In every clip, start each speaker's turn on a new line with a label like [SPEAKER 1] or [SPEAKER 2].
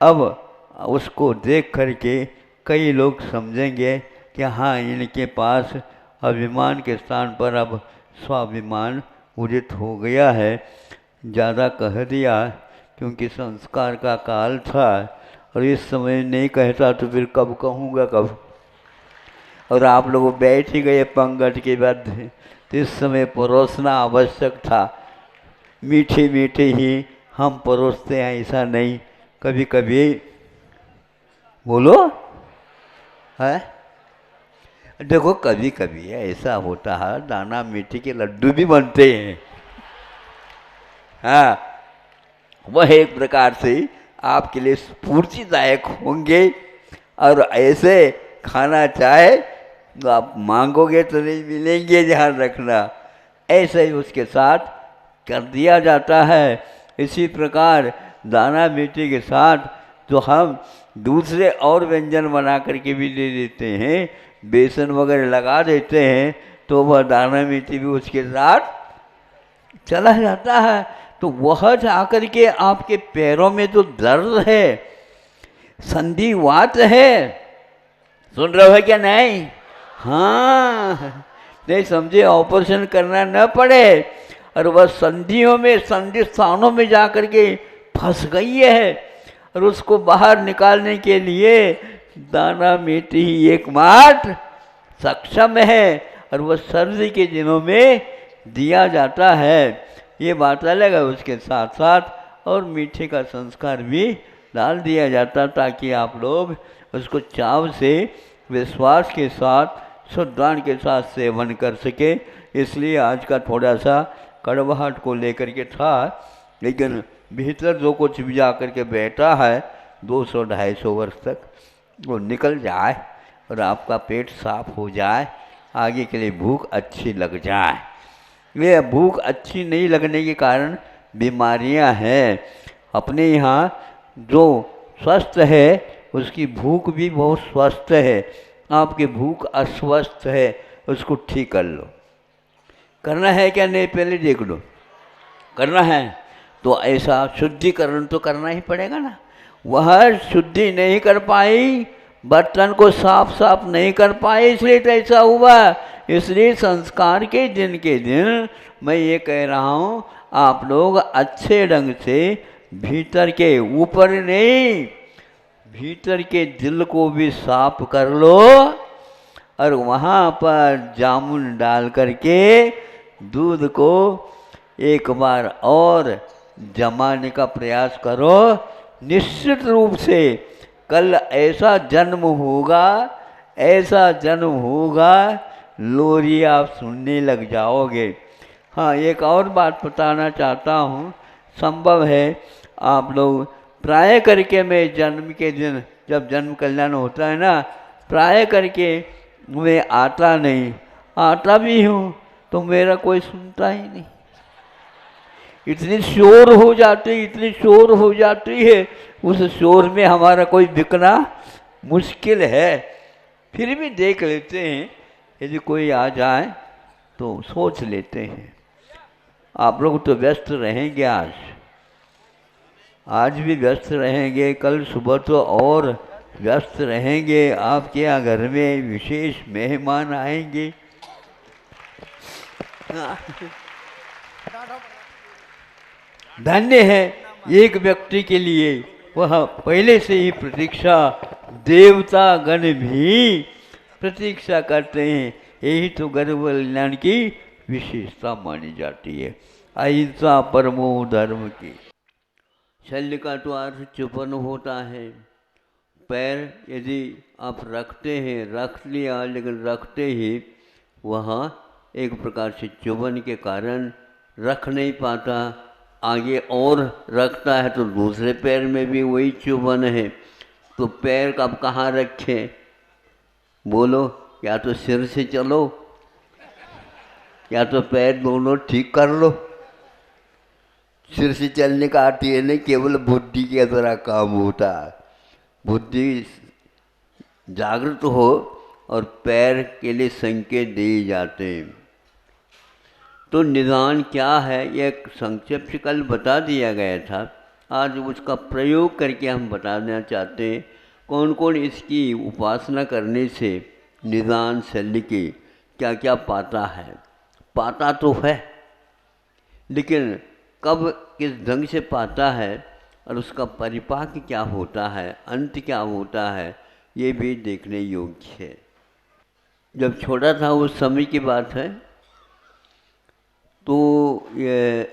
[SPEAKER 1] अब उसको देख करके कई लोग समझेंगे कि हाँ, इनके पास अभिमान के स्थान पर अब स्वाभिमान उदित हो गया है। ज़्यादा कह दिया क्योंकि संस्कार का काल था, और इस समय नहीं कहता तो फिर कब कहूँगा कब। और आप लोग बैठ ही गए पंगत के बाद, तो इस समय परोसना आवश्यक था। मीठे मीठे ही हम परोसते हैं, ऐसा नहीं। कभी कभी बोलो है, देखो कभी कभी ऐसा होता है, दाना मीठे के लड्डू भी बनते हैं। हाँ, वह एक प्रकार से आपके लिए स्फूर्तिदायक होंगे। और ऐसे खाना चाहे तो आप मांगोगे तो नहीं मिलेंगे, ध्यान रखना। ऐसे ही उसके साथ कर दिया जाता है। इसी प्रकार दाना मीठे के साथ तो हम दूसरे और व्यंजन बना करके भी दे देते हैं, बेसन वगैरह लगा देते हैं, तो वह दाना मीठी भी उसके साथ चला जाता है। तो वह जाकर के आपके पैरों में तो दर्द है, संधिवात है, सुन रहे हो क्या नहीं? हाँ, नहीं समझे, ऑपरेशन करना न पड़े, और वह संधियों में, संधि स्थानों में जाकर के फंस गई है, और उसको बाहर निकालने के लिए दाना मीठी ही एकमात्र सक्षम है, और वह सर्दी के दिनों में दिया जाता है। ये बात अलग है। उसके साथ साथ और मीठे का संस्कार भी डाल दिया जाता, ताकि आप लोग उसको चाव से, विश्वास के साथ, शुद्धान के साथ सेवन कर सके। इसलिए आज का थोड़ा सा कड़वाहट को लेकर के था, लेकिन भीतर जो कुछ भी जा कर के बैठा है 200-250 वर्ष तक, वो निकल जाए और आपका पेट साफ हो जाए, आगे के लिए भूख अच्छी लग जाए। ये भूख अच्छी नहीं लगने के कारण बीमारियां हैं। अपने यहाँ जो स्वस्थ है उसकी भूख भी बहुत स्वस्थ है, आपकी भूख अस्वस्थ है, उसको ठीक कर लो। करना है क्या नहीं, पहले देख लो। करना है तो ऐसा शुद्धिकरण तो करना ही पड़ेगा ना। वह शुद्धि नहीं कर पाई, बर्तन को साफ साफ नहीं कर पाए, इसलिए तो ऐसा हुआ। इसलिए संस्कार के दिन मैं ये कह रहा हूँ, आप लोग अच्छे ढंग से भीतर के, ऊपर नहीं, भीतर के दिल को भी साफ कर लो, और वहाँ पर जामुन डाल करके दूध को एक बार और जमाने का प्रयास करो। निश्चित रूप से कल ऐसा जन्म होगा, ऐसा जन्म होगा, लोरी आप सुनने लग जाओगे। हाँ, एक और बात बताना चाहता हूँ, संभव है आप लोग प्राय करके, मैं जन्म के दिन जब जन्म कल्याण होता है ना, प्राय करके मैं आता नहीं, आता भी हूँ तो मेरा कोई सुनता ही नहीं। इतनी शोर हो जाती, इतनी शोर हो जाती है, उस शोर में हमारा कोई बिकना मुश्किल है। फिर भी देख लेते हैं, यदि कोई आ जाए तो सोच लेते हैं। आप लोग तो व्यस्त रहेंगे, आज भी व्यस्त रहेंगे, कल सुबह तो और व्यस्त रहेंगे। आपके यहाँ घर में विशेष मेहमान आएंगे। धन्य है एक व्यक्ति के लिए, वह पहले से ही प्रतीक्षा, देवता गण भी प्रतीक्षा करते हैं। यही तो गर्भ कल्याण की विशेषता मानी जाती है, अहिंसा परमो धर्म की। शल्य का तो अर्थ चुपन होता है। पैर यदि आप रखते हैं, रख लिया, लेकिन रखते ही वहाँ एक प्रकार से चुभन के कारण रख नहीं पाता, आगे और रखता है तो दूसरे पैर में भी वही चुभन है। तो पैर कब कहाँ रखें, बोलो? या तो सिर से चलो, या तो पैर दोनों ठीक कर लो। सिर से चलने का अर्थ ये नहीं केवल बुद्धि के द्वारा काम होता, बुद्धि जागृत हो और पैर के लिए संकेत दिए जाते हैं। तो निदान क्या है, यह संक्षेप से कल बता दिया गया था। आज उसका प्रयोग करके हम बताना चाहते हैं कौन कौन इसकी उपासना करने से निदान शल्य के क्या क्या पाता है। पाता तो है, लेकिन कब किस ढंग से पाता है और उसका परिपाक क्या होता है, अंत क्या होता है, ये भी देखने योग्य है। जब छोटा था उस समय की बात है, तो ये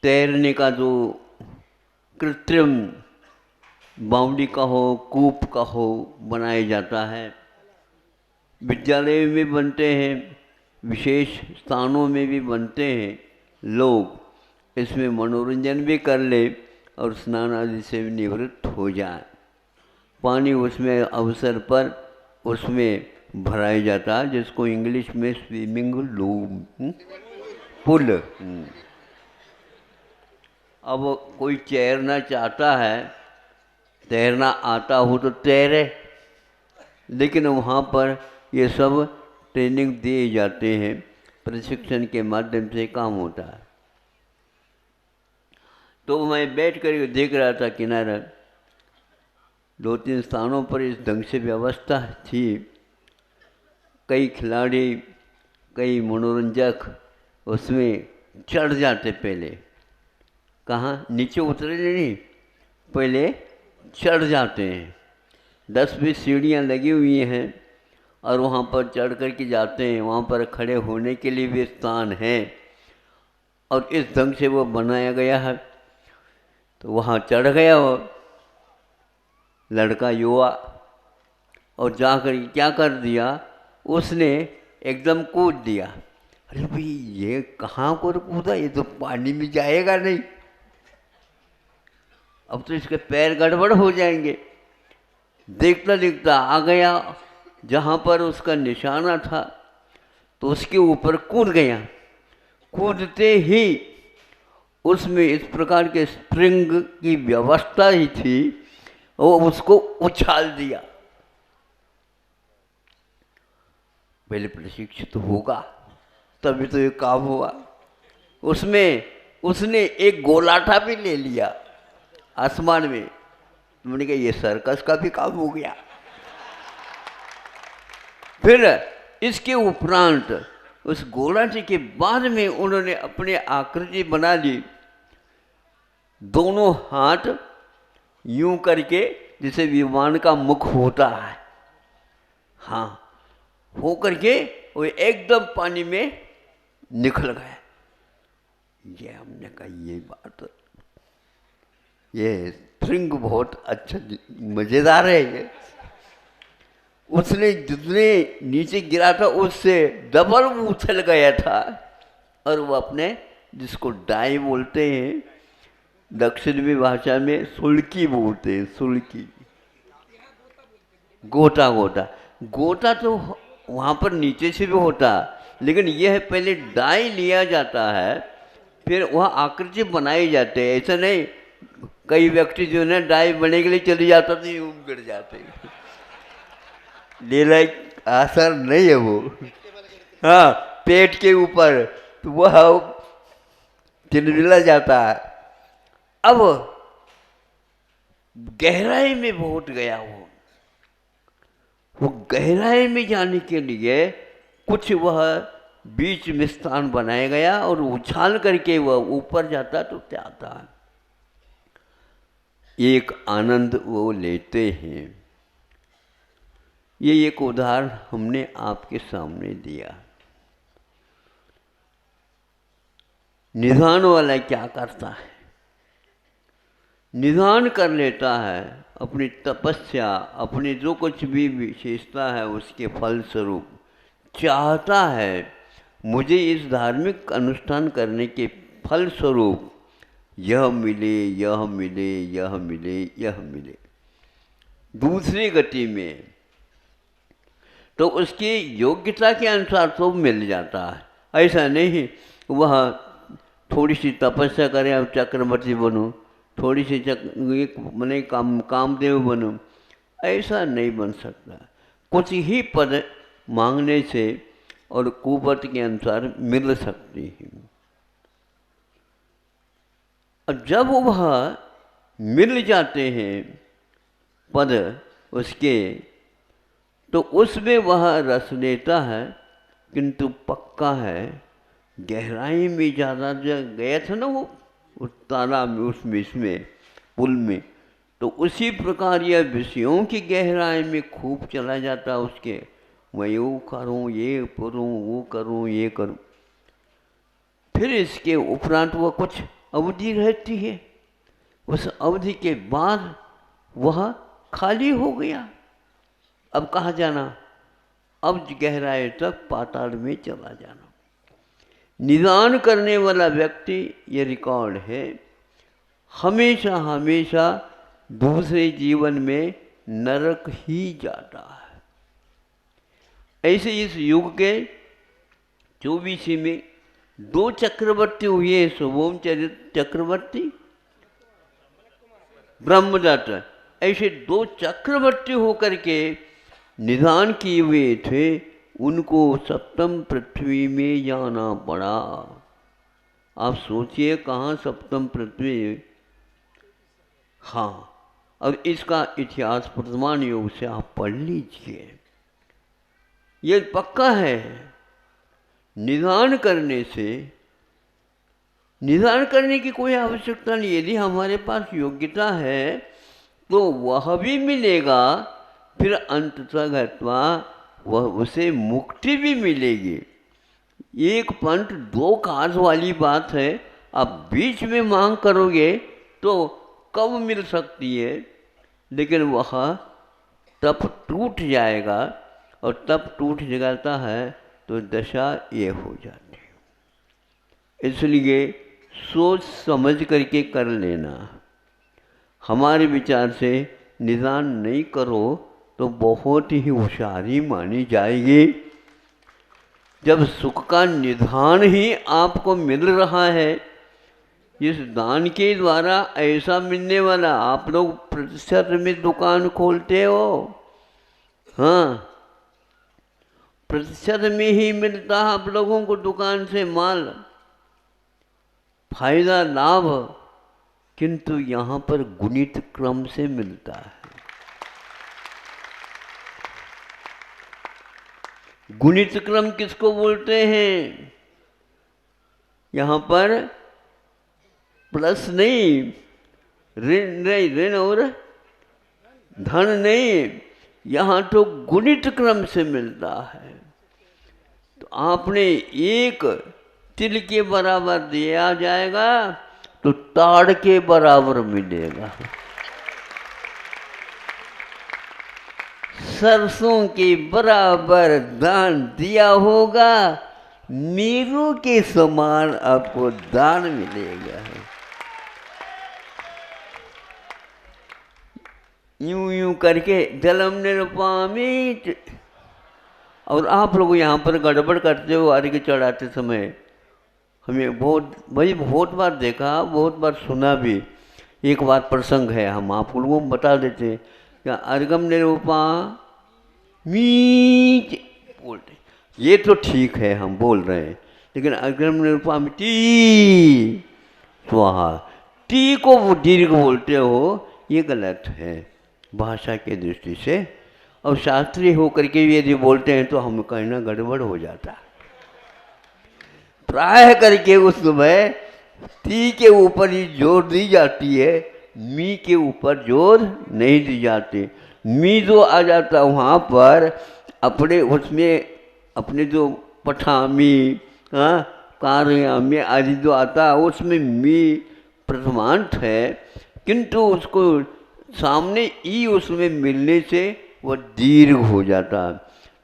[SPEAKER 1] तैरने का जो कृत्रिम बावड़ी का हो, कूप का हो, बनाया जाता है। विद्यालय में बनते हैं, विशेष स्थानों में भी बनते हैं। लोग इसमें मनोरंजन भी कर ले और स्नान आदि से भी निवृत्त हो जाए। पानी उसमें अवसर पर उसमें भराया जाता है, जिसको इंग्लिश में स्विमिंग पूल। अब कोई तैरना चाहता है, तैरना आता हो तो तैरे, लेकिन वहाँ पर ये सब ट्रेनिंग दिए जाते हैं, प्रशिक्षण के माध्यम से काम होता है। तो मैं बैठ कर देख रहा था किनारा, 2-3 स्थानों पर इस ढंग से व्यवस्था थी। कई खिलाड़ी, कई मनोरंजक उसमें चढ़ जाते। पहले कहाँ नीचे उतरे नहीं, पहले चढ़ जाते हैं। 10-20 सीढ़ियाँ लगी हुई हैं और वहाँ पर चढ़ कर के जाते हैं। वहाँ पर खड़े होने के लिए भी स्थान है और इस ढंग से वो बनाया गया है। तो वहाँ चढ़ गया वो लड़का युवा और जाकर क्या कर दिया, उसने एकदम कूद दिया। अरे भाई ये कहाँ को कूदा, ये तो पानी में जाएगा नहीं, अब तो इसके पैर गड़बड़ हो जाएंगे। देखता देखता आ गया जहाँ पर उसका निशाना था, तो उसके ऊपर कूद गया। कूदते ही उसमें इस प्रकार के स्प्रिंग की व्यवस्था ही थी, वो उसको उछाल दिया। पहले प्रशिक्षित होगा तभी तो ये काम हुआ। उसमें उसने एक गोलाटा भी ले लिया आसमान में। मैंने कहा ये सर्कस का भी काम हो गया। फिर इसके उपरांत उस गोलाटे के बाद में उन्होंने अपने आकृति बना ली। दोनों हाथ यूं करके जैसे विमान का मुख होता है, हाँ, हो करके वो एकदम पानी में निकल गए। ये हमने कहा ये बात, ये स्प्रिंग बहुत अच्छा मज़ेदार है। ये उसने जितने नीचे गिरा था उससे डबल उछल गया था और वो अपने, जिसको डाई बोलते हैं, दक्षिणी भाषा में सुल्की बोलते हैं, सुल्की, गोटा। गोटा गोटा तो वहाँ पर नीचे से भी होता, लेकिन यह पहले डाई लिया जाता है, फिर वह आकृति बनाई जाते हैं। ऐसा नहीं कई व्यक्ति जो है डाई बनने के लिए चले जाता तो यूं गिर जाते, लेला आसान नहीं है वो। हाँ, पेट के ऊपर तो वह चिलमिला जाता है। अब गहराई में बहुत गया वो गहराई में जाने के लिए कुछ वह बीच में स्थान बनाया गया और उछाल करके वह ऊपर जाता तो क्या आता है, एक आनंद वो लेते हैं। ये एक उदाहरण हमने आपके सामने दिया। निधान वाला क्या करता है, निधान कर लेता है अपनी तपस्या, अपनी जो कुछ भी विशेषता है उसके फल स्वरूप चाहता है मुझे इस धार्मिक अनुष्ठान करने के फल स्वरूप यह मिले, यह मिले, यह मिले, यह मिले। दूसरी गति में तो उसकी योग्यता के अनुसार तो मिल जाता है। ऐसा नहीं वह थोड़ी सी तपस्या करें अब चक्रवर्ती बनूं, थोड़ी सी मैंने कामदेव बनूं, ऐसा नहीं बन सकता। कुछ ही पद मांगने से और कुवत के अनुसार मिल सकती है। और जब वह मिल जाते हैं पद उसके, तो उसमें वह रस लेता है, किंतु पक्का है गहराई में ज़्यादा जब गया था ना वो उस तालाब में, उसमें इसमें पुल में, तो उसी प्रकार यह विषयों की गहराई में खूब चला जाता उसके, मैं ये करूँ, ये करूँ, वो करूँ, ये करूँ। फिर इसके उपरांत वह कुछ अवधि रहती है, उस अवधि के बाद वह खाली हो गया। अब कहाँ जाना? अब गहराई तक पाताल में चला जाना। निदान करने वाला व्यक्ति, ये रिकॉर्ड है, हमेशा हमेशा दूसरे जीवन में नरक ही जाता है। ऐसे इस युग के 24 में 2 चक्रवर्ती हुए, शुभम चक्रवर्ती, ब्रह्मदत्त, ऐसे 2 चक्रवर्ती होकर के निदान किए हुए थे, उनको सप्तम पृथ्वी में जाना पड़ा। आप सोचिए कहाँ सप्तम पृथ्वी। हाँ, अब इसका इतिहास वर्तमान युग से आप पढ़ लीजिए, ये पक्का है। निदान करने से, निदान करने की कोई आवश्यकता नहीं, यदि हमारे पास योग्यता है तो वह भी मिलेगा, फिर अंततः घटवा वह उसे मुक्ति भी मिलेगी। एक पंथ 2 काज वाली बात है। आप बीच में मांग करोगे तो कब मिल सकती है, लेकिन वह तब टूट जाएगा, और तब टूट जाता है तो दशा ये हो जाती है। इसलिए सोच समझ करके कर लेना। हमारे विचार से निदान नहीं करो तो बहुत ही होशियारी मानी जाएगी। जब सुख का निधान ही आपको मिल रहा है, इस दान के द्वारा ऐसा मिलने वाला, आप लोग प्रतिशत में दुकान खोलते हो, हाँ, प्रतिशत में ही मिलता है आप लोगों को दुकान से माल, फायदा लाभ, किंतु यहाँ पर गुणित क्रम से मिलता है। गुणित क्रम किसको बोलते हैं? यहाँ पर प्लस नहीं, ऋण नहीं, ऋण और धन नहीं, यहाँ तो गुणित क्रम से मिलता है। तो आपने एक तिल के बराबर दिया जाएगा तो ताड़ के बराबर मिलेगा। सरसों के बराबर दान दिया होगा, नीरू के समान आपको दान मिलेगा। यूं यूं करके जलम निरुपामी। और आप लोग यहाँ पर गड़बड़ करते हो अर्घ्य चढ़ाते समय। हमें बहुत बार देखा, बहुत बार सुना भी। एक बार प्रसंग है, हम आप लोगों को बता देते हैं। क्या अर्घम निरूपा मीच बोलते, ये तो ठीक है हम बोल रहे हैं, लेकिन अर्घम निरूपा टी स्वाहा, टी को वो दीर्घ बोलते हो, ये गलत है भाषा के दृष्टि से। और शास्त्रीय होकर के यदि बोलते हैं तो हम कहना गड़बड़ हो जाता। प्रायः करके उस समय ती के ऊपर ही जोर दी जाती है, मी के ऊपर जोर नहीं दी जाती। मी जो आ जाता वहाँ पर अपने उसमें अपने जो पठामी, हाँ, कार्यामी आदि जो आता है उसमें मी प्रथमांत है, किंतु उसको सामने ई उसमें मिलने से वह दीर्घ हो जाता।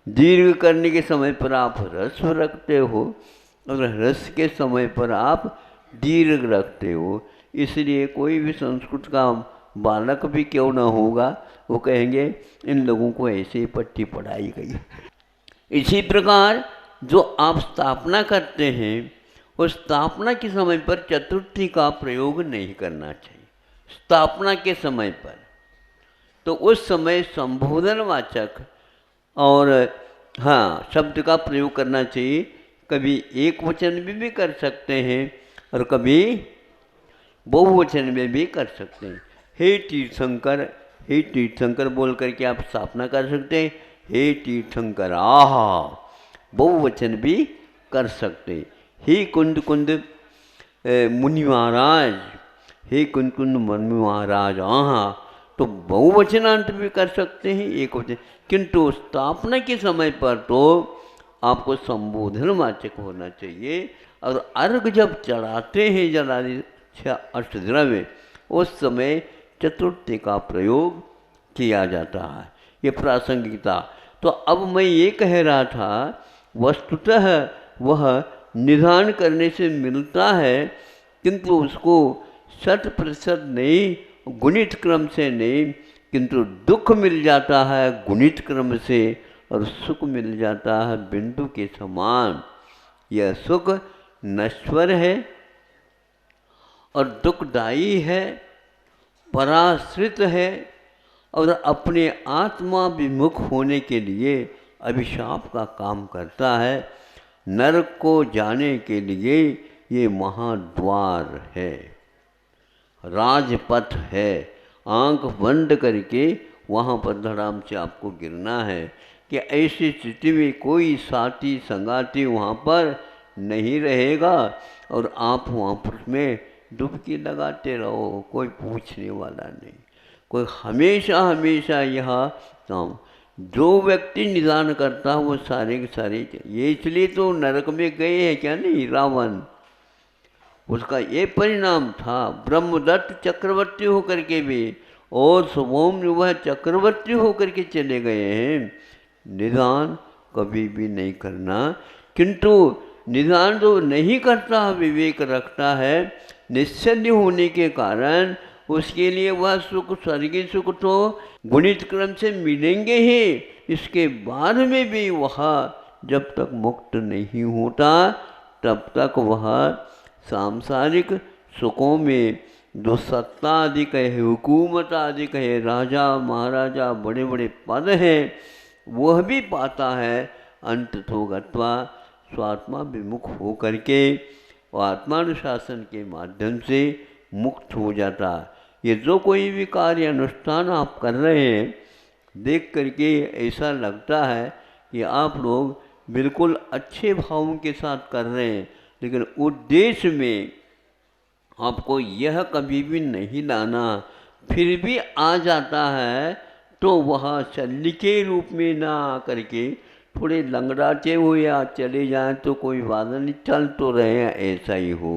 [SPEAKER 1] दीर्घ करने के समय पर आप ह्रस्व रखते हो और ह्रस्व के समय पर आप दीर्घ रखते हो। इसलिए कोई भी संस्कृत का बालक भी क्यों ना होगा, वो कहेंगे इन लोगों को ऐसे ही पट्टी पढ़ाई गई। इसी प्रकार जो आप स्थापना करते हैं, उस स्थापना के समय पर चतुर्थी का प्रयोग नहीं करना चाहिए। स्थापना के समय पर तो उस समय संबोधनवाचक और हाँ शब्द का प्रयोग करना चाहिए। कभी एक वचन में भी कर सकते हैं और कभी बहुवचन में भी कर सकते हैं। हे तीर्थंकर बोल करके आप स्थापना कर सकते हैं। हे तीर्थंकर आहा, बहुवचन भी कर सकते। हे कुंद कुंद मुनि महाराज, हे कुंद कुंद मुनि महाराज आहा, तो बहुवचनांत भी कर सकते हैं, एक वचन। किंतु स्थापना के समय पर तो आपको संबोधन वाचक होना चाहिए। और अर्घ जब चढ़ाते हैं जलादि अष्टद्रव्य, उस समय चतुर्थी का प्रयोग किया जाता है। ये प्रासंगिकता। तो अब मैं ये कह रहा था, वस्तुतः वह निधान करने से मिलता है, किंतु उसको 100% नहीं, गुणित क्रम से नहीं, किंतु दुख मिल जाता है गुणित क्रम से, और सुख मिल जाता है बिंदु के समान। यह सुख नश्वर है और दुखदायी है, पराश्रित है, और अपने आत्मा विमुख होने के लिए अभिशाप का काम करता है। नरक को जाने के लिए ये महाद्वार है, राजपथ है। आंख बंद करके वहाँ पर धड़ाम से आपको गिरना है कि ऐसी स्थिति में कोई साथी संगाती वहाँ पर नहीं रहेगा, और आप वहाँ पर उसमें डुबकी लगाते रहो, कोई पूछने वाला नहीं। कोई हमेशा हमेशा यहाँ जो व्यक्ति निदान करता है वो सारे के सारे, ये इसलिए तो नरक में गए हैं क्या नहीं रावण, उसका ये परिणाम था। ब्रह्मदत्त चक्रवर्ती होकर के भी, और स्वभौम वह चक्रवर्ती होकर के चले गए हैं। निदान कभी भी नहीं करना, किंतु निदान जो नहीं करता, विवेक रखता है, निश्चल होने के कारण उसके लिए वह सुख, स्वर्गीय सुख तो गुणित क्रम से मिलेंगे ही, इसके बाद में भी वह जब तक मुक्त नहीं होता तब तक वह सांसारिक सुखों में जो सत्ता अधिक है, हुकूमत अधिक है, राजा महाराजा बड़े बड़े पद हैं, वह भी पाता है। अंत तो गत्वा स्वात्मा विमुख हो करके और आत्मानुशासन के माध्यम से मुक्त हो जाता। ये जो कोई भी कार्य अनुष्ठान आप कर रहे हैं, देख करके ऐसा लगता है कि आप लोग बिल्कुल अच्छे भावों के साथ कर रहे हैं, लेकिन उद्देश्य में आपको यह कभी भी नहीं लाना, फिर भी आ जाता है तो वह शल्य के रूप में ना आकर के थोड़े लंगड़ाते हुए या चले जाएं तो कोई बात नहीं, चल तो रहे हैं, ऐसा ही हो।